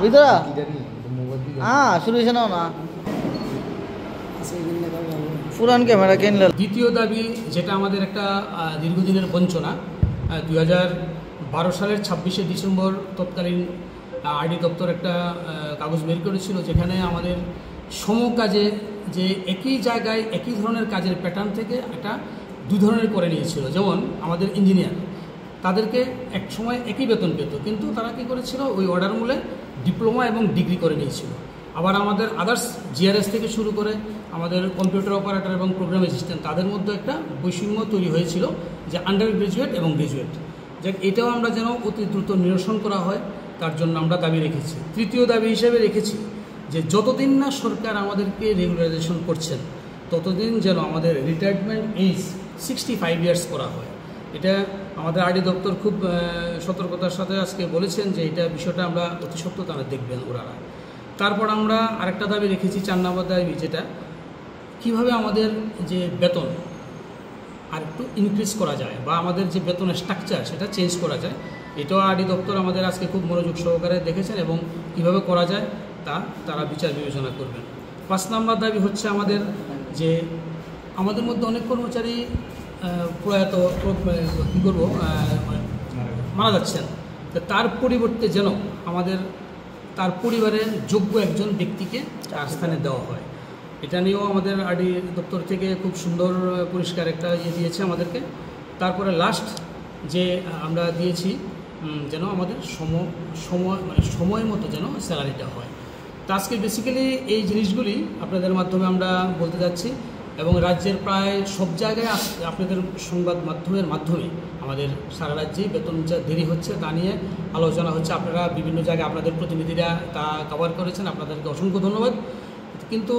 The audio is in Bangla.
ভিতরে শুরু হয়েছে না পুরান ক্যামেরা কিনলে। দ্বিতীয় দাবি যেটা আমাদের একটা দীর্ঘদিনের বঞ্চনা, 2012 সালের 26শে ডিসেম্বর তৎকালীন আইডি দপ্তর একটা কাগজ বের করেছিল, যেখানে আমাদের সমকাজে যে একই জায়গায় একই ধরনের কাজের প্যাটার্ন থেকে একটা দুই ধরনের করে নিয়েছিল। যেমন আমাদের ইঞ্জিনিয়ার, তাদেরকে এক সময় একই বেতন পেত, কিন্তু তারা কী করেছিল, ওই অর্ডার মূলে ডিপ্লোমা এবং ডিগ্রি করে নিয়েছিল। আবার আমাদের আদার্স জিআরএস থেকে শুরু করে আমাদের কম্পিউটার অপারেটর এবং প্রোগ্রাম অ্যাসিস্ট্যান্ট, তাদের মধ্যে একটা বৈষম্য তৈরি হয়েছিল যে আন্ডার গ্রাজুয়েট এবং গ্রাজুয়েট। যাক, এটাও আমরা যেন অতি দ্রুত নিরসন করা হয়, তার জন্য আমরা দাবি রেখেছি। তৃতীয় দাবি হিসেবে রেখেছি যে যতদিন না সরকার আমাদেরকে রেগুলারাইজেশন করছেন, ততদিন যেন আমাদের রিটায়ারমেন্ট এজ 65 ইয়ার্স করা হয়। এটা আমাদের আইডি দপ্তর খুব সতর্কতার সাথে আজকে বলেছেন যে এটা বিষয়টা আমরা অতি সত্ত্বর তারা দেখবেন ওনারা। তারপর আমরা আরেকটা দাবি রেখেছি, 4 নম্বর দাবি, যেটা কিভাবে আমাদের যে বেতন আর একটু ইনক্রিজ করা যায় বা আমাদের যে বেতনের স্ট্রাকচার সেটা চেঞ্জ করা যায়। এটাও আইডি দপ্তর আমাদের আজকে খুব মনোযোগ সহকারে দেখেছেন এবং কিভাবে করা যায় তা তারা বিচার বিবেচনা করবেন। 5 নম্বর দাবি হচ্ছে আমাদের যে আমাদের মধ্যে অনেক কর্মচারী প্রয়াত কী করবো মারা যাচ্ছেন, তার পরিবর্তে যেন আমাদের তার পরিবারের যোগ্য একজন ব্যক্তিকে তার স্থানে দেওয়া হয়। এটা নিয়েও আমাদের আইডি দপ্তর থেকে খুব সুন্দর পরিষ্কার একটা দিয়েছে আমাদেরকে। তারপরে লাস্ট যে আমরা দিয়েছি যেন আমাদের সময় মতো যেন স্যালারিটা হয়। তো আজকে বেসিক্যালি এই জিনিসগুলি আপনাদের মাধ্যমে আমরা বলতে যাচ্ছি এবং রাজ্যের প্রায় সব জায়গায় আপনাদের সংবাদ মাধ্যমের মাধ্যমে আমাদের সারা রাজ্যেই বেতন যা দেরি হচ্ছে তা নিয়ে আলোচনা হচ্ছে। আপনারা বিভিন্ন জায়গায় আপনাদের প্রতিনিধিরা তা কভার করেছেন, আপনাদেরকে অসংখ্য ধন্যবাদ। কিন্তু